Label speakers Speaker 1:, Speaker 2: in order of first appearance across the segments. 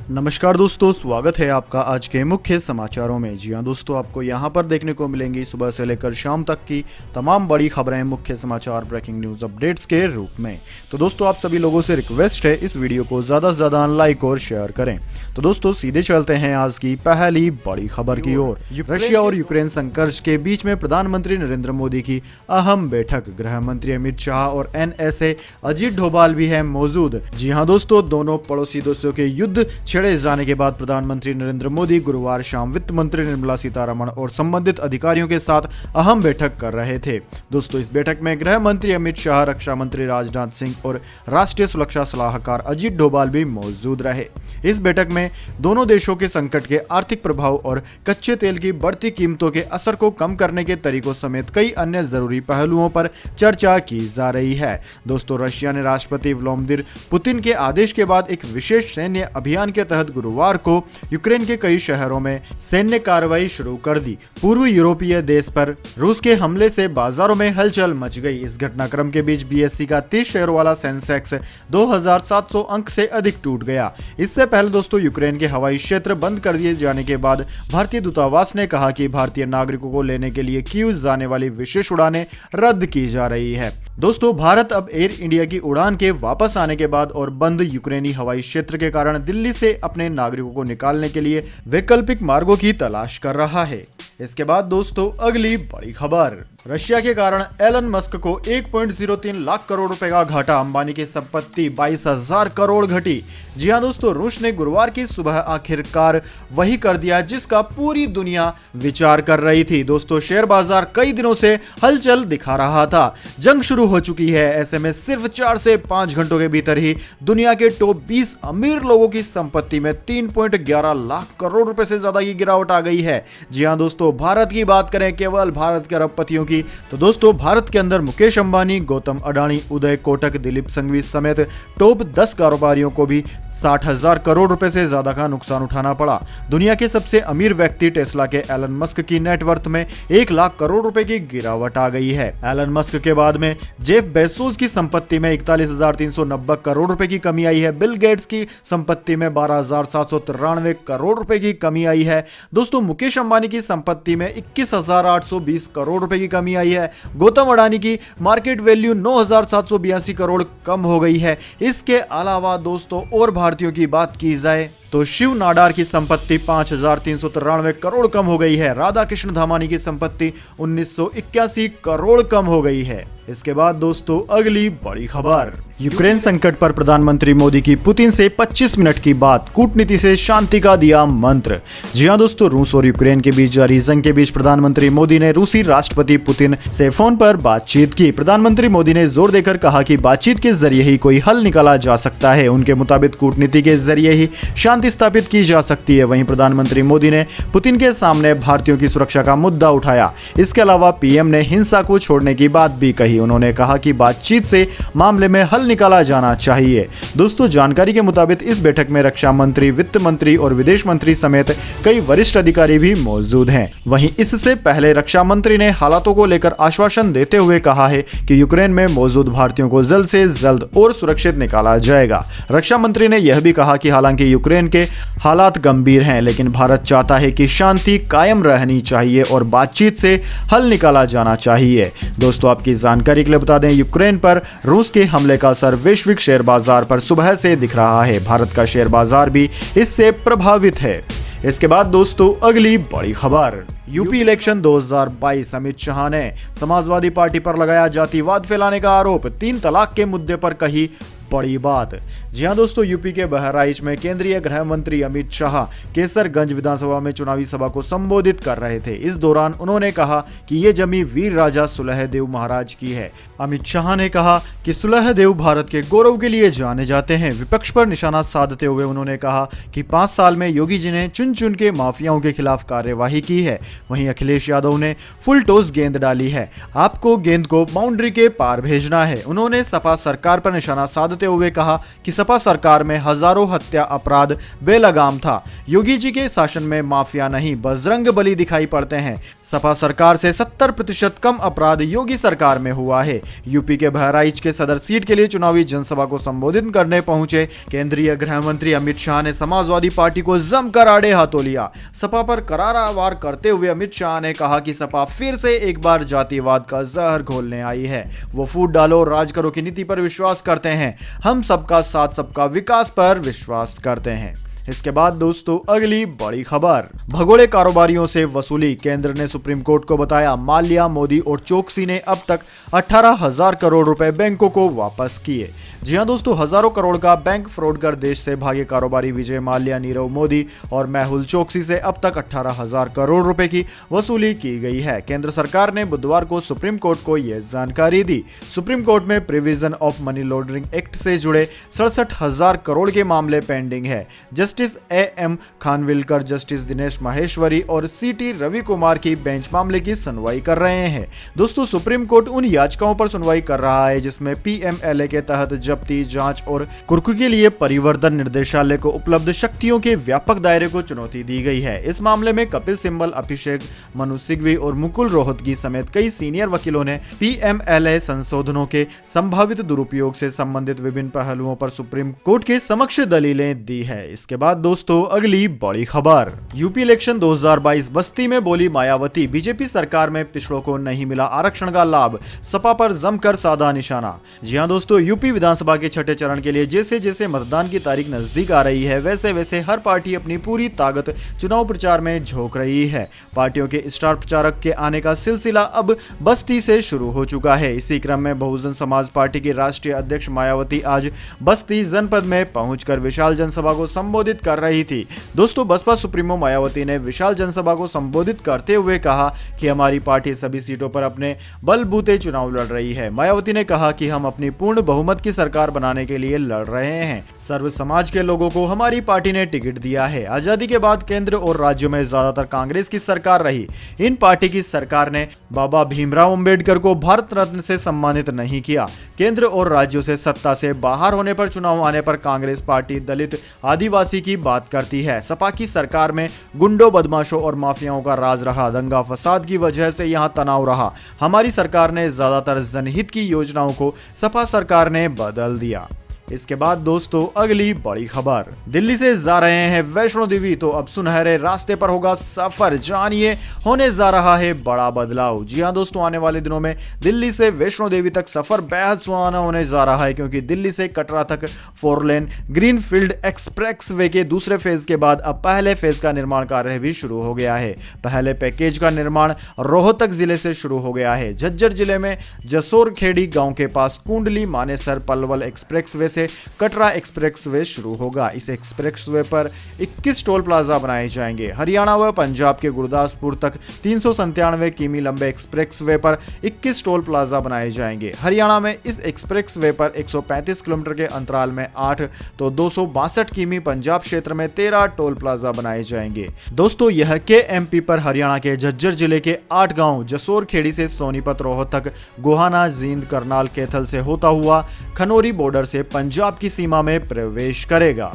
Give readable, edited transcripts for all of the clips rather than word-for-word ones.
Speaker 1: नमस्कार दोस्तों, स्वागत है आपका आज के मुख्य समाचारों में। जी हां दोस्तों, आपको यहां पर देखने को मिलेंगी सुबह से लेकर शाम तक की तमाम बड़ी खबरें मुख्य समाचार ब्रेकिंग न्यूज अपडेट्स के रूप में। तो दोस्तों, आप सभी लोगों से रिक्वेस्ट है इस वीडियो को ज़्यादा से ज़्यादा लाइक और शेयर करें। तो दोस्तों, सीधे चलते हैं आज की पहली बड़ी खबर की ओर। रशिया और यूक्रेन संघर्ष के बीच में प्रधानमंत्री नरेंद्र मोदी की अहम बैठक। गृह मंत्री अमित शाह और NSA अजीत डोभाल भी है मौजूद। जी हाँ दोस्तों, दोनों पड़ोसी देशों के युद्ध छेड़े जाने के बाद प्रधानमंत्री नरेंद्र मोदी गुरुवार शाम वित्त मंत्री निर्मला सीतारमण और संबंधित अधिकारियों के साथ अहम बैठक कर रहे थे। दोस्तों, इस बैठक में गृह मंत्री अमित शाह, रक्षा मंत्री राजनाथ सिंह और राष्ट्रीय सुरक्षा सलाहकार अजीत डोभाल भी मौजूद रहे। इस बैठक में दोनों देशों के संकट के आर्थिक प्रभाव और कच्चे तेल की बढ़ती कीमतों के असर को कम करने के तरीकों समेत कई अन्य जरूरी पहलुओं पर चर्चा की जा रही है। दोस्तों, रशिया ने राष्ट्रपति व्लादिमीर पुतिन के आदेश के बाद एक विशेष सैन्य अभियान के तहत गुरुवार को यूक्रेन के कई शहरों में सैन्य कार्रवाई शुरू कर दी। पूर्व यूरोपीय देश पर रूस के हमले से बाजारों में हलचल मच गई। इस घटनाक्रम के बीच BSE का 30 शेयर वाला सेंसेक्स 2700 अंक से अधिक टूट गया। इससे पहले दोस्तों, यूक्रेन के हवाई क्षेत्र बंद कर दिए जाने के बाद भारतीय दूतावास ने कहा कि भारतीय नागरिकों को लेने के लिए कीव जाने वाली विशेष उड़ानें रद्द की जा रही है। दोस्तों, भारत अब एयर इंडिया की उड़ान के वापस आने के बाद और बंद यूक्रेनी हवाई क्षेत्र के कारण दिल्ली से अपने नागरिकों को निकालने के लिए वैकल्पिक मार्गों की तलाश कर रहा है। इसके बाद दोस्तों, अगली बड़ी खबर। रशिया के कारण एलन मस्क को 1.03 लाख करोड़ रुपए का घाटा। अंबानी की संपत्ति 22,000 करोड़ घटी। जी हां दोस्तों, रूस ने गुरुवार की सुबह आखिरकार वही कर दिया जिसका पूरी दुनिया विचार कर रही थी। दोस्तों, शेयर बाजार कई दिनों से हलचल दिखा रहा था। जंग शुरू हो चुकी है। ऐसे में सिर्फ 4 से 5 घंटों के भीतर ही दुनिया के टॉप 20 अमीर लोगों की संपत्ति में 3.11 लाख करोड़ रुपए से ज्यादा की गिरावट आ गई है। जी हां दोस्तों, भारत की बात करें, केवल भारत के अरबपतियों की, तो दोस्तों भारत के अंदर मुकेश अंबानी, गौतम अडानी, उदय कोटक, दिलीप संघवी समेत टॉप 10 कारोबारियों को भी 60,000 करोड़ रुपए से ज्यादा का नुकसान उठाना पड़ा। दुनिया के सबसे अमीर व्यक्ति टेस्ला के एलन मस्क की नेटवर्थ में 1 लाख करोड़ रुपए की गिरावट आ गई है। एलन मस्क के बाद में जेफ बेजोस की संपत्ति में 41,390 करोड़ रुपए की कमी आई है। बिल गेट्स की संपत्ति में 12,793 करोड़ रुपए की कमी आई है। दोस्तों, मुकेश अंबानी की संपत्ति में 21,820 करोड़ रुपए की कमी आई है। गौतम अडानी की मार्केट वैल्यू 9,782 करोड़ कम हो गई है। इसके अलावा दोस्तों, और भारतीयों की बात की जाए तो शिव नाडार की संपत्ति 5,393 करोड़ कम हो गई है। राधा कृष्ण धामानी की संपत्ति 1981 करोड़ कम हो गई है। इसके बाद दोस्तों, अगली बड़ी खबर। यूक्रेन संकट पर प्रधानमंत्री मोदी की पुतिन से 25 मिनट की बात, कूटनीति से शांति का दिया मंत्र। जी हां दोस्तों, रूस और यूक्रेन के बीच जारी जंग के बीच प्रधानमंत्री मोदी ने रूसी राष्ट्रपति पुतिन से फोन पर बातचीत की। प्रधानमंत्री मोदी ने जोर देकर कहा कि बातचीत के जरिए ही कोई हल निकाला जा सकता है। उनके मुताबिक कूटनीति के जरिए ही शांति स्थापित की जा सकती है। वहीं प्रधानमंत्री मोदी ने पुतिन के सामने भारतीयों की सुरक्षा का मुद्दा उठाया। इसके अलावा PM ने हिंसा को छोड़ने की बात भी कही। उन्होंने कहा कि बातचीत से मामले में हल निकाला जाना चाहिए। दोस्तों, जानकारी के मुताबिक इस बैठक में रक्षा मंत्री, वित्त मंत्री और विदेश मंत्री समेत कई वरिष्ठ अधिकारी भी मौजूद हैं। वहीं इससे पहले रक्षा मंत्री ने हालातों को लेकर आश्वासन देते हुए कहा है कि यूक्रेन में मौजूद भारतीयों को जल्द से जल्द और सुरक्षित निकाला जाएगा। रक्षा मंत्री ने यह भी कहा कि हालांकि यूक्रेन के हालात गंभीर हैं, लेकिन भारत चाहता है कि शांति कायम रहनी चाहिए और बातचीत से हल निकाला जाना चाहिए। दोस्तों, आपकी जानकारी के लिए बता दें, यूक्रेन पर रूस के हमले का असर वैश्विक शेयर बाजार पर सुबह से दिख रहा है। भारत का शेयर बाजार भी इससे प्रभावित है। इसके बाद दोस्तों, अगली बड़ी खबर। UP election 2022। अमित शाह ने समाजवादी पार्टी पर लगाया जातिवाद फैलाने का आरोप। 3 तलाक के मुद्दे पर कही बड़ी बात। जी हां दोस्तों, यूपी के बहराइच में केंद्रीय गृह मंत्री अमित शाह केसरगंज विधानसभा में चुनावी सभा को संबोधित कर रहे थे। इस दौरान उन्होंने कहा कि ये जमीन वीर राजा सुलहदेव महाराज की है। अमित शाह ने कहा कि सुलहदेव भारत के गौरव के लिए जाने जाते हैं। विपक्ष पर निशाना साधते हुए उन्होंने कहा कि 5 साल में योगी जी ने चुन चुन के माफियाओं के खिलाफ कार्यवाही की है। वहीं अखिलेश यादव ने फुल टॉस गेंद डाली है। आपको गेंद को बाउंड्री के पार भेजना है। उन्होंने सपा सरकार पर निशाना साधते हुए कहा कि सपा सरकार में हजारों हत्या अपराध बेलगाम था। योगी जी के शासन में माफिया नहीं, बजरंग बली दिखाई पड़ते हैं। सपा सरकार से 70% कम अपराध योगी सरकार में हुआ है। यूपी के बहराइच के सदर सीट के लिए चुनावी जनसभा को संबोधित करने पहुंचे केंद्रीय गृह मंत्री अमित शाह ने समाजवादी पार्टी को जमकर आड़े हाथों लिया। सपा पर करारा वार करते हुए अमित शाह ने कहा कि सपा फिर से एक बार जातिवाद का जहर घोलने आई है। वो फूट डालो और राज करो की नीति पर विश्वास करते हैं। हम सबका साथ सबका विकास पर विश्वास करते हैं। इसके बाद दोस्तों अगली बड़ी खबर, भगोड़े कारोबारियों से वसूली। केंद्र ने सुप्रीम कोर्ट को बताया माल्या, मोदी और चोकसी ने अब तक 18,000 करोड़ रुपए बैंकों को वापस किए। जी हां दोस्तों, हजारों करोड़ का बैंक फ्रॉड कर देश से भागे कारोबारी विजय माल्या, नीरव मोदी और मेहुल चोकसी से अब तक 18,000 करोड़ रुपए की वसूली की गई है। केंद्र सरकार ने बुधवार को सुप्रीम कोर्ट को यह जानकारी दी। सुप्रीम कोर्ट में provision of money laundering act से जुड़े 67,000 करोड़ के मामले पेंडिंग है। Justice AM Khanwilkar, justice Dinesh Maheshwari और CT रवि कुमार की बेंच मामले की सुनवाई कर रहे हैं। दोस्तों, सुप्रीम कोर्ट उन याचिकाओं पर सुनवाई कर रहा है जिसमें PMLA के तहत जब्ती, जांच और कुर्की के लिए परिवर्तन निर्देशालय को उपलब्ध शक्तियों के व्यापक दायरे को चुनौती दी गई है। इस मामले में कपिल सिब्बल, अभिषेक मनु सिंघवी और मुकुल रोहतगी समेत कई सीनियर वकीलों ने PMLA संशोधनों के संभावित दुरुपयोग से संबंधित विभिन्न पहलुओं पर सुप्रीम कोर्ट के समक्ष दलीलें दी है। इसके बाद दोस्तों अगली बड़ी खबर, यूपी इलेक्शन 2022, बस्ती में बोली मायावती, बीजेपी सरकार में पिछड़ों को नहीं मिला आरक्षण का लाभ, सपा पर जमकर साधा निशाना। जी हां दोस्तों, यूपी विधानसभा के छठे चरण के लिए जैसे जैसे मतदान की तारीख नजदीक आ रही है वैसे वैसे हर पार्टी अपनी पूरी ताकत चुनाव प्रचार में झोंक रही है। पार्टियों के स्टार प्रचारक के आने का सिलसिला अब बस्ती से शुरू हो चुका है। इसी क्रम में बहुजन समाज पार्टी की राष्ट्रीय अध्यक्ष मायावती आज बस्ती जनपद में पहुंचकर विशाल जनसभा को संबोधित कर रही थी। दोस्तों, बसपा सुप्रीमो मायावती ने विशाल जनसभा को संबोधित करते हुए कहा कि हमारी पार्टी सभी सीटों पर अपने बलबूते चुनाव लड़ रही है। मायावती ने कहा कि हम अपनी पूर्ण बहुमत की सरकार बनाने के लिए लड़ रहे हैं। सर्व समाज के लोगों को हमारी पार्टी ने टिकट दिया है। आजादी के बाद केंद्र और राज्यों में ज्यादातर कांग्रेस की सरकार रही। इन पार्टी की सरकार ने बाबा भीमराव अंबेडकर को भारत रत्न से सम्मानित नहीं किया। केंद्र और राज्यों से सत्ता से बाहर होने पर चुनाव आने पर कांग्रेस पार्टी दलित आदिवासी की बात करती है। सपा की सरकार में गुंडों, बदमाशों और माफियाओं का राज रहा। दंगा फसाद की वजह से यहाँ तनाव रहा। हमारी सरकार ने ज्यादातर जनहित की योजनाओं को सपा सरकार ने बदल दिया। इसके बाद दोस्तों अगली बड़ी खबर, दिल्ली से जा रहे हैं वैष्णो देवी तो अब सुनहरे रास्ते पर होगा सफर। जानिए, होने जा रहा है बड़ा बदलाव। जी हां दोस्तों, आने वाले दिनों में दिल्ली से वैष्णो देवी तक सफर बेहद सुहाना होने जा रहा है, क्योंकि दिल्ली से कटरा तक 4 लेन ग्रीनफील्ड एक्सप्रेसवे के दूसरे फेज के बाद अब पहले फेज का निर्माण कार्य भी शुरू हो गया है। पहले पैकेज का निर्माण रोहतक जिले से शुरू हो गया है। झज्जर जिले में जसोर खेड़ी गांव के पास कुंडली मानेसर पलवल एक्सप्रेसवे से कटरा एक्सप्रेसवे शुरू होगा। इस एक्सप्रेसवे पर 21 टोल प्लाजा बनाए जाएंगे। हरियाणा व पंजाब के गुरदासपुर तक 397 किमी लंबे एक्सप्रेसवे पर 21 टोल प्लाजा बनाए जाएंगे। हरियाणा में इस एक्सप्रेसवे पर 135 किलोमीटर के अंतराल में 8 तो 262 किमी, पंजाब क्षेत्र में 13 टोल प्लाजा बनाए जाएंगे। दोस्तों, यह KMP पर हरियाणा के झज्जर जिले के 8 गांव जसोर खेड़ी से सोनीपत, रोहतक, गोहाना, जींद, करनाल, कैथल से होता हुआ खनौरी बॉर्डर से पंजाब की सीमा में प्रवेश करेगा।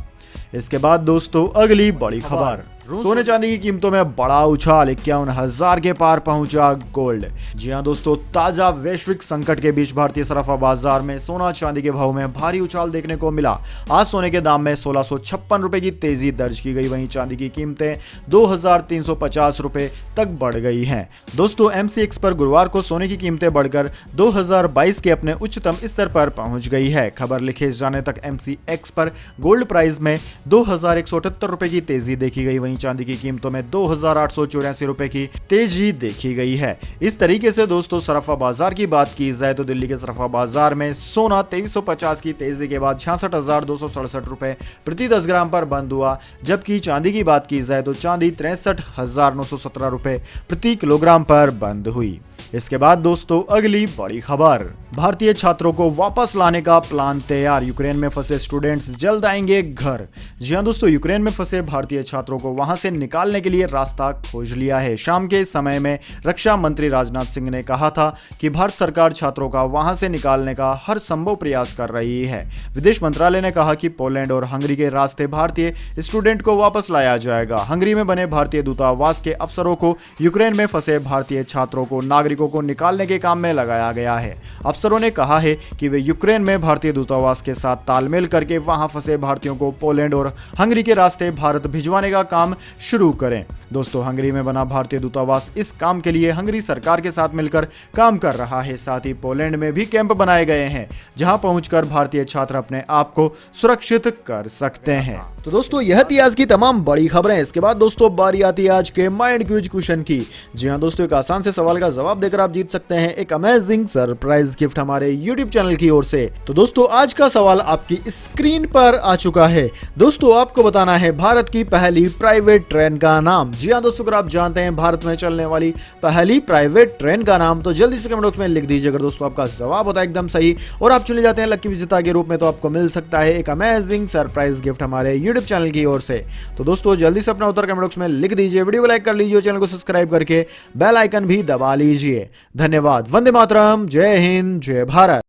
Speaker 1: इसके बाद दोस्तों अगली बड़ी खबर, सोने चांदी की कीमतों में बड़ा उछाल, 51,000 के पार पहुंचा गोल्ड। जी हां दोस्तों, ताजा वैश्विक संकट के बीच भारतीय सराफा बाजार में सोना चांदी के भाव में भारी उछाल देखने को मिला। आज सोने के दाम में 1656 रुपए की तेजी दर्ज की गई। वहीं चांदी की कीमतें 2,350 रुपए तक बढ़ गई हैं। दोस्तों, MCX पर गुरुवार को सोने की कीमतें बढ़कर 2022 के अपने उच्चतम स्तर पर पहुंच गई है। खबर लिखे जाने तक MCX पर गोल्ड प्राइस में 2,178 रुपए की तेजी देखी गई। चांदी की कीमतों में 2,884 रुपए की तेजी देखी गई है। इस तरीके से दोस्तों सराफा बाजार की बात की जाए तो दिल्ली के सराफा बाजार में सोना 2350 की तेजी के बाद 66,267 रुपए प्रति 10 ग्राम पर बंद हुआ, जबकि चांदी की बात की जाए तो चांदी 63,917 रुपए प्रति किलोग्राम पर बंद हुई। इसके बाद दोस्तों अगली बड़ी खबर, भारतीय छात्रों को वापस लाने का प्लान तैयार, यूक्रेन में फंसे स्टूडेंट्स जल्द आएंगे घर। जी हां दोस्तों, यूक्रेन में फंसे भारतीय छात्रों को वहां से निकालने के लिए रास्ता खोज लिया है। शाम के समय में रक्षा मंत्री राजनाथ सिंह ने कहा था कि भारत सरकार छात्रों का वहां से निकालने का हर संभव प्रयास कर रही है। विदेश मंत्रालय ने कहा कि पोलैंड और हंगरी के रास्ते भारतीय स्टूडेंट को वापस लाया जाएगा। हंगरी में बने भारतीय दूतावास के अफसरों को यूक्रेन में फंसे भारतीय छात्रों को नागरिकों को निकालने के काम में लगाया गया है। अफसरों ने कहा है कि वे यूक्रेन में भारतीय दूतावास के साथ तालमेल करके वहां फंसे भारतीयों को पोलैंड और हंगरी के रास्ते भारत भिजवाने का काम शुरू करें। दोस्तों, हंगरी में बना भारतीय दूतावास इस काम के लिए हंगरी सरकार के साथ मिलकर काम कर रहा है। साथ ही पोलैंड में भी कैंप बनाए गए हैं जहां पहुंचकर भारतीय छात्र अपने आप को सुरक्षित कर सकते हैं। तो दोस्तों, यह थी आज की तमाम बड़ी खबरें। इसके बाद दोस्तों बारी आती है आज के माइंड क्विज क्वेश्चन की। जी हां दोस्तों, एक आसान से सवाल का जवाब देकर आप जीत सकते हैं एक अमेजिंग सरप्राइज गिफ्ट हमारे यूट्यूब चैनल की ओर से। तो दोस्तों, आज का सवाल आपकी स्क्रीन पर आ चुका है। दोस्तों, आपको बताना है भारत की पहली प्राइवेट ट्रेन का नाम। जी हां दोस्तों, अगर आप जानते हैं भारत में चलने वाली पहली प्राइवेट ट्रेन का नाम तो जल्दी से कमेंट बॉक्स में लिख दीजिए। अगर दोस्तों आपका जवाब होता है एकदम सही और आप चले जाते हैं लकी विजेता के रूप में, तो आपको मिल सकता है एक अमेजिंग सरप्राइज गिफ्ट हमारे यूट्यूब चैनल की ओर से। तो दोस्तों, जल्दी से अपना उत्तर कमेंट बॉक्स में लिख दीजिए, वीडियो को लाइक कर लीजिए, चैनल को सब्सक्राइब करके बेल आइकन भी दबा लीजिए। धन्यवाद। वंदे मातरम। जय हिंद, जय भारत।